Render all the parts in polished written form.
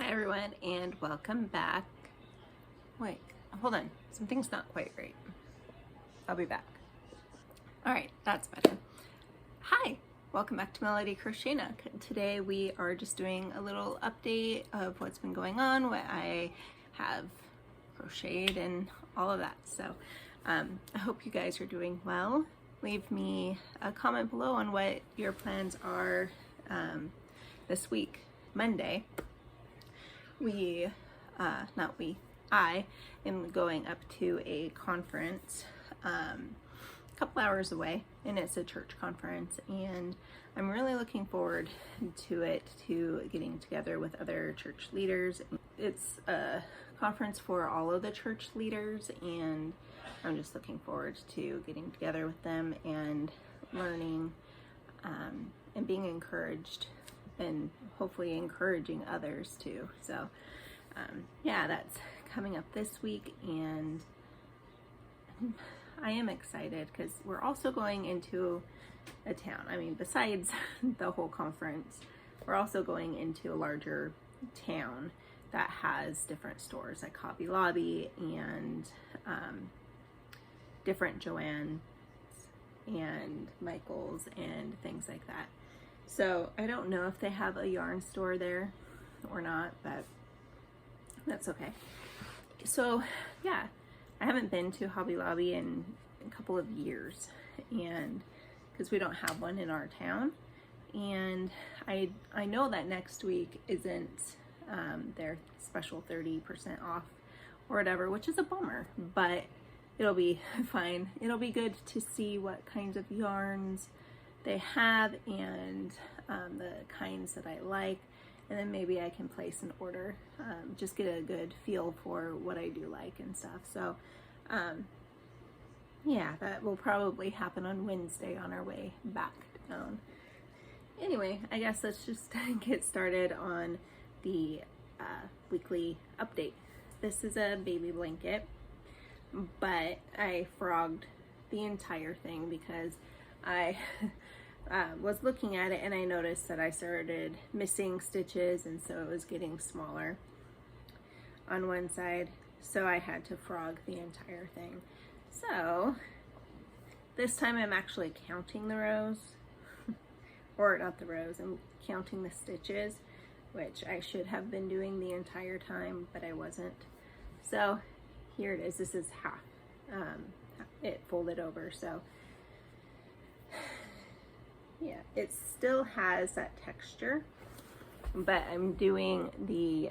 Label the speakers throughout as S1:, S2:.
S1: Hi everyone and welcome back. Wait, hold on. Something's not quite right. I'll be back. All right, that's better. Hi, welcome back to Melody Crochet Nook. Today we are just doing a little update of what's been going on, what I have crocheted and all of that. So I hope you guys are doing well. Leave me a comment below on what your plans are this week, Monday. I am going up to a conference a couple hours away, and it's a church conference, and I'm really looking forward to it, to getting together with other church leaders. It's a conference for all of the church leaders, and I'm just looking forward to getting together with them and learning and being encouraged, and hopefully encouraging others too. So yeah, that's coming up this week, and I am excited because we're also going into a town. I mean, besides the whole conference, we're also going into a larger town that has different stores like Hobby Lobby and different Joann's and Michael's and things like that. So I don't know if they have a yarn store there or not, but that's okay. So yeah, I haven't been to Hobby Lobby in a couple of years, and because we don't have one in our town, and I know that next week isn't their special 30% off or whatever, which is a bummer, but it'll be fine. It'll be good to see what kinds of yarns they have and the kinds that I like, and then maybe I can place an order, just get a good feel for what I do like and stuff. So yeah, that will probably happen on Wednesday on our way back down. Anyway, I guess let's just get started on the weekly update. This is a baby blanket, but I frogged the entire thing because I was looking at it and I noticed that I started missing stitches, and so it was getting smaller on one side, so I had to frog the entire thing. So this time I'm actually counting the rows, or not the rows, I'm counting the stitches, which I should have been doing the entire time, but I wasn't. So here it is. This is half it folded over. So yeah, it still has that texture, but I'm doing the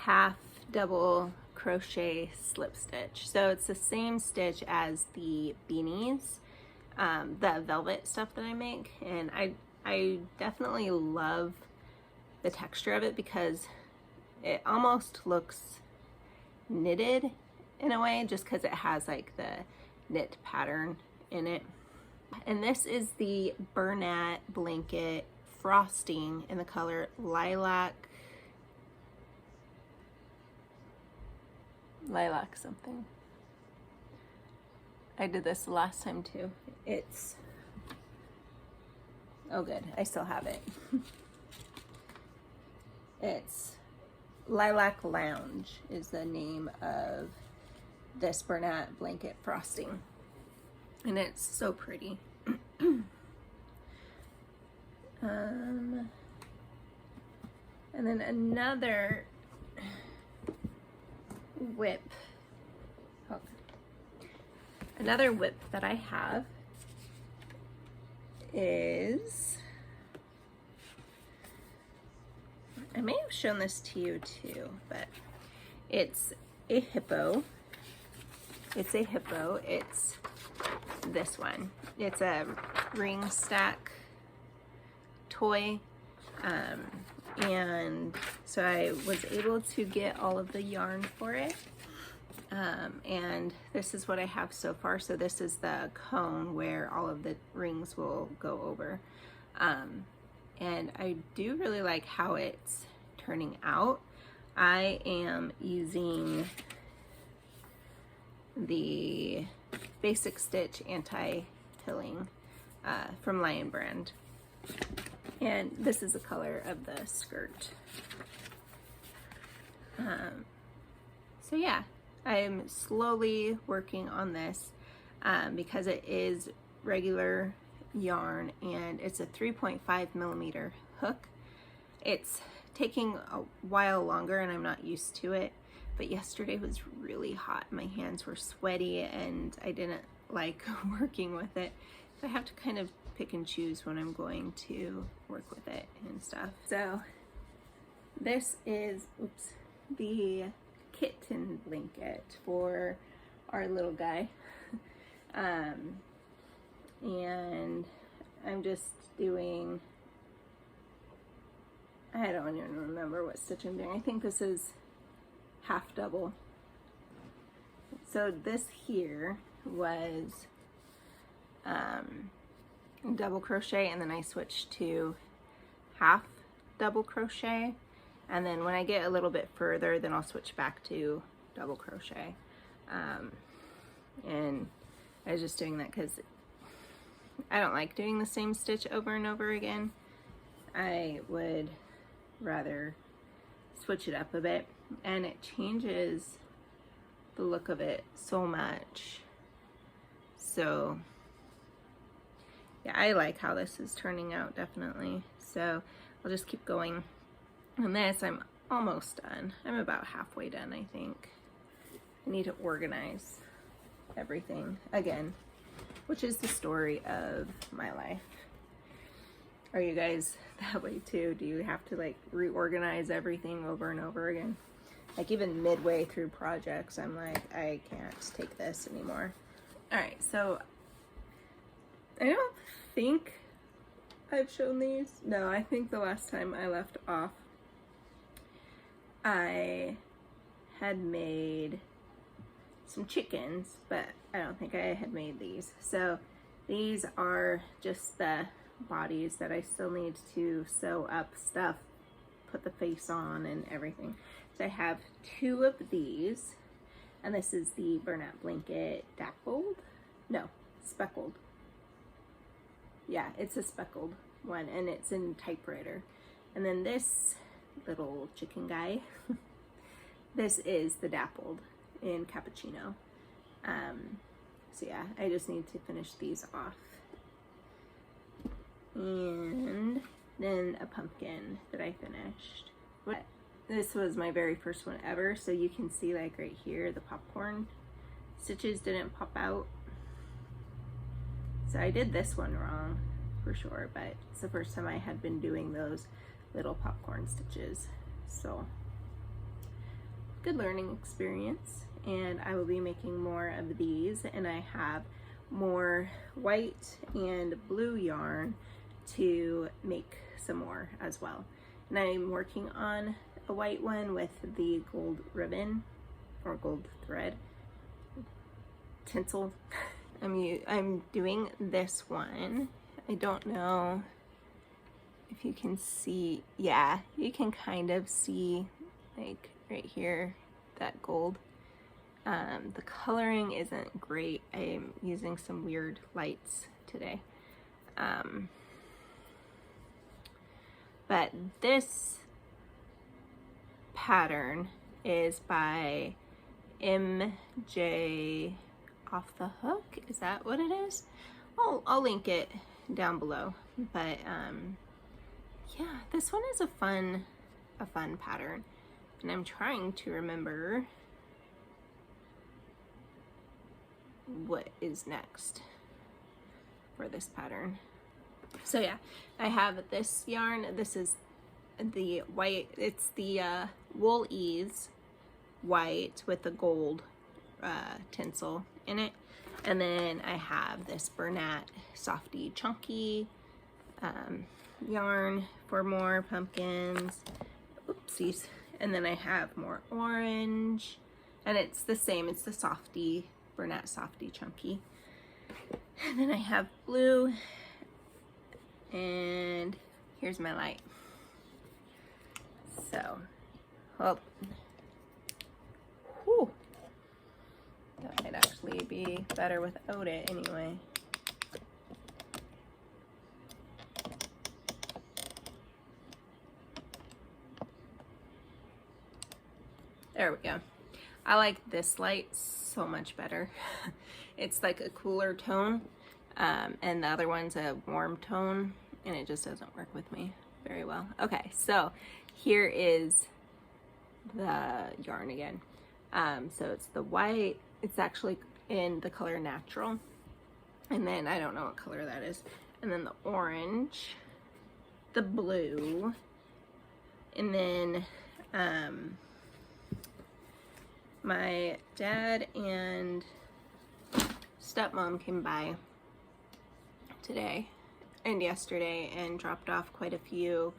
S1: half double crochet slip stitch. So it's the same stitch as the beanies, the velvet stuff that I make, and I definitely love the texture of it because it almost looks knitted in a way, just because it has like the knit pattern in it. And this is the Bernat blanket frosting in the color lilac something. I did this the last time too. It's, oh good, I still have it. It's Lilac Lounge is the name of this Bernat blanket frosting, and it's so pretty. And then another whip that I have is, I may have shown this to you too, but it's a hippo. It's a hippo. It's this one. It's a ring stack toy, and so I was able to get all of the yarn for it, and this is what I have so far. So this is the cone where all of the rings will go over, and I do really like how it's turning out. I am using the Basic Stitch anti-pilling from Lion Brand, and this is the color of the skirt. So yeah, I'm slowly working on this because it is regular yarn and it's a 3.5mm hook. It's taking a while longer and I'm not used to it, but yesterday was really hot. My hands were sweaty and I didn't like working with it. So I have to kind of pick and choose when I'm going to work with it and stuff. So this is, oops, the kitten blanket for our little guy. And I'm just doing, I don't even remember what stitch I'm doing. I think this is half double. So this here was double crochet, and then I switched to half double crochet, and then when I get a little bit further, then I'll switch back to double crochet. And I was just doing that because I don't like doing the same stitch over and over again. I would rather switch it up a bit, and it changes the look of it so much. So yeah, I like how this is turning out, definitely. So I'll just keep going on this. I'm almost done. I'm about halfway done, I think. I need to organize everything again, which is the story of my life. Are you guys that way too? Do you have to like reorganize everything over and over again? Like even midway through projects, I'm like, I can't take this anymore. All right, so I don't think I've shown these. No, I think the last time I left off, I had made some chickens, but I don't think I had made these. So these are just the bodies that I still need to sew up stuff, put the face on and everything. So I have 2 of these, and this is the Bernat blanket dappled? No, speckled. Yeah, it's a speckled one, and it's in typewriter. And then this little chicken guy, this is the dappled in cappuccino. So yeah, I just need to finish these off. And then a pumpkin that I finished. This was my very first one ever, so you can see like right here, the popcorn stitches didn't pop out. So I did this one wrong for sure, but it's the first time I had been doing those little popcorn stitches. So good learning experience, and I will be making more of these, and I have more white and blue yarn to make some more as well. And I'm working on a white one with the gold ribbon or gold thread tinsel. I'm doing this one. I don't know if you can see. Yeah, you can kind of see like right here that gold. The coloring isn't great. I'm using some weird lights today. But this pattern is by Mjoffthehook. Is that what it is? I'll link it down below. But yeah, this one is a fun pattern, and I'm trying to remember what is next for this pattern. So yeah, I have this yarn. This is the white, it's the Wool Ease white with the gold tinsel in it. And then I have this Bernat Softy Chunky yarn for more pumpkins. Oopsies. And then I have more orange, and it's the same, it's the Softy, Bernat Softy Chunky. And then I have blue, and here's my light. So, well, whew, that might actually be better without it anyway. There we go. I like this light so much better. It's like a cooler tone, and the other one's a warm tone, and it just doesn't work with me very well. Okay, so here is the yarn again. So it's the white, it's actually in the color natural, and then I don't know what color that is, and then the orange, the blue, and then my dad and stepmom came by today and yesterday and dropped off quite a few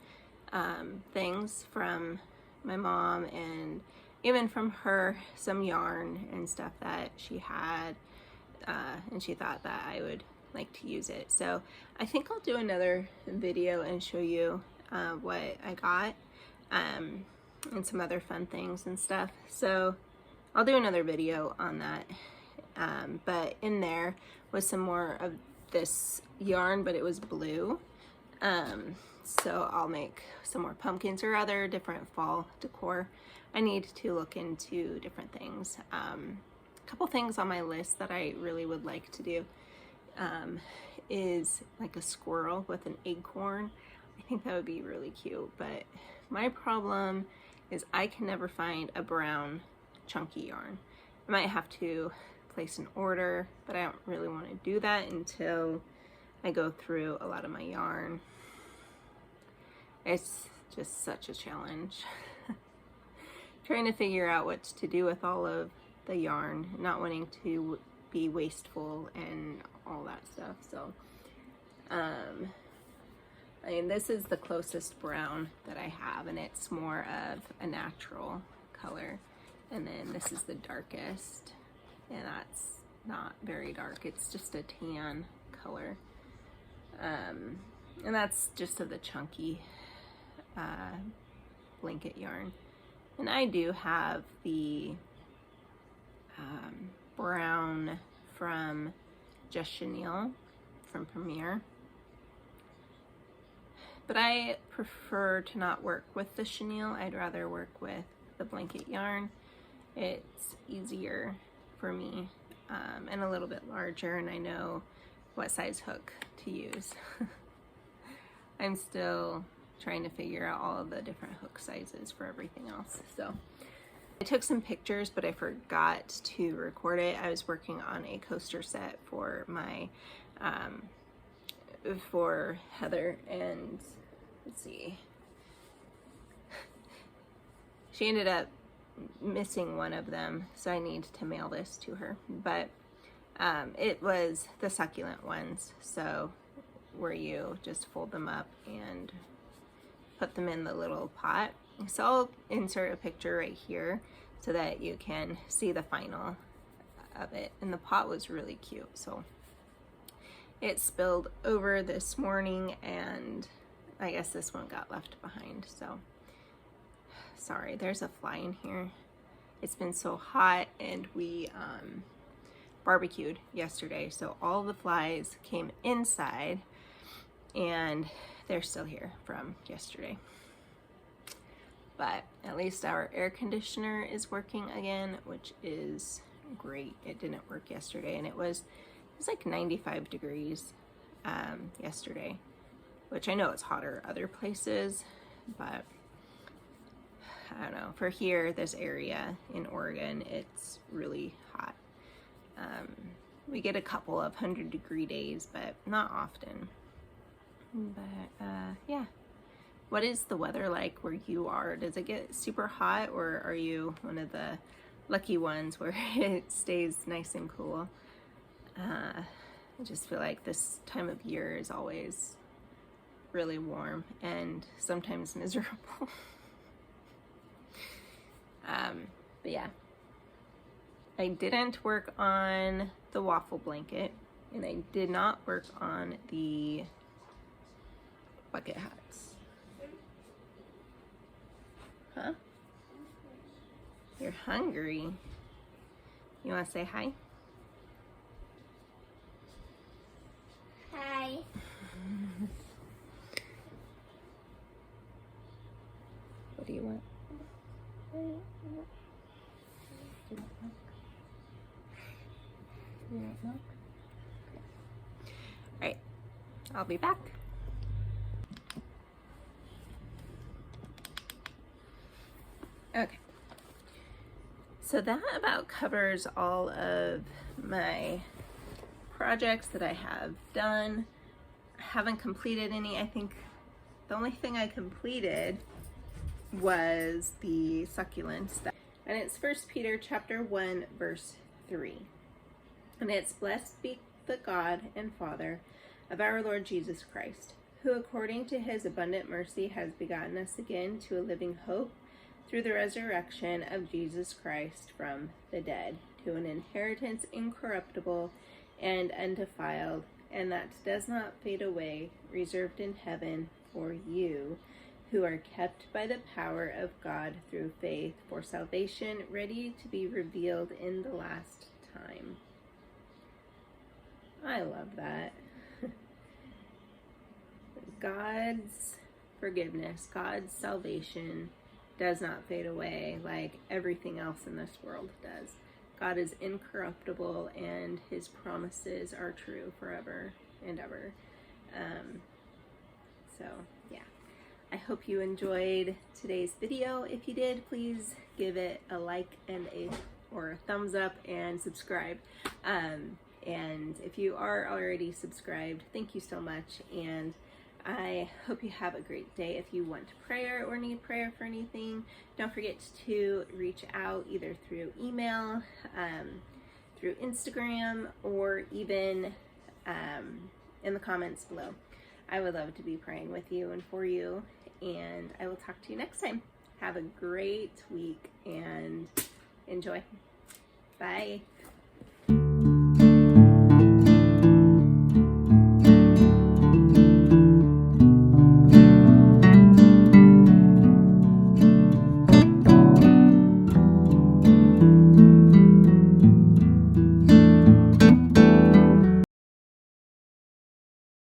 S1: things from my mom, and even from her, some yarn and stuff that she had, and she thought that I would like to use it. So I think I'll do another video and show you what I got, and some other fun things and stuff. So I'll do another video on that, but in there was some more of this yarn, but it was blue. So I'll make some more pumpkins or other different fall decor. I need to look into different things. A couple things on my list that I really would like to do is like a squirrel with an acorn. I think that would be really cute, but my problem is I can never find a brown chunky yarn. I might have to place an order, but I don't really want to do that until I go through a lot of my yarn. It's just such a challenge. Trying to figure out what to do with all of the yarn, not wanting to be wasteful and all that stuff. So I mean, this is the closest brown that I have, and it's more of a natural color. And then this is the darkest, and that's not very dark. It's just a tan color. And that's just of the chunky blanket yarn. And I do have the brown from Just Chenille from Premier. But I prefer to not work with the chenille. I'd rather work with the blanket yarn. It's easier for me, and a little bit larger, and I know what size hook to use. I'm still trying to figure out all of the different hook sizes for everything else. So I took some pictures, but I forgot to record it. I was working on a coaster set for my for Heather, and let's see, she ended up missing one of them, so I need to mail this to her. But it was the succulent ones, so where you just fold them up and put them in the little pot. So I'll insert a picture right here so that you can see the final of it. And the pot was really cute, so it spilled over this morning, and I guess this one got left behind. So sorry, there's a fly in here. It's been so hot, and we barbecued yesterday, so all the flies came inside, and they're still here from yesterday. But at least our air conditioner is working again, which is great. It didn't work yesterday, and it was like 95 degrees yesterday, which I know it's hotter other places, but I don't know. For here, this area in Oregon, it's really hot. We get a couple of 100-degree days, but not often. But yeah. What is the weather like where you are? Does it get super hot, or are you one of the lucky ones where it stays nice and cool? I just feel like this time of year is always really warm and sometimes miserable. But yeah, I didn't work on the waffle blanket, and I did not work on the bucket hats. Huh? You're hungry? You want to say hi?
S2: Hi.
S1: What do you want? you want milk? You want milk? Okay. All right, I'll be back. Okay, so that about covers all of my projects that I have done. I haven't completed any. I think the only thing I completed was the succulents. And it's 1 Peter chapter 1 verse 3. And it's, "Blessed be the God and Father of our Lord Jesus Christ, who according to his abundant mercy has begotten us again to a living hope through the resurrection of Jesus Christ from the dead, to an inheritance incorruptible and undefiled, and that does not fade away, reserved in heaven for you, who are kept by the power of God through faith for salvation, ready to be revealed in the last time." I love that. God's forgiveness, God's salvation does not fade away like everything else in this world does. God is incorruptible and his promises are true forever and ever. So yeah, I hope you enjoyed today's video. If you did, please give it a like and or a thumbs up and subscribe. And if you are already subscribed, thank you so much. And I hope you have a great day. If you want prayer or need prayer for anything, don't forget to reach out either through email, through Instagram, or even in the comments below. I would love to be praying with you and for you, and I will talk to you next time. Have a great week and enjoy. Bye.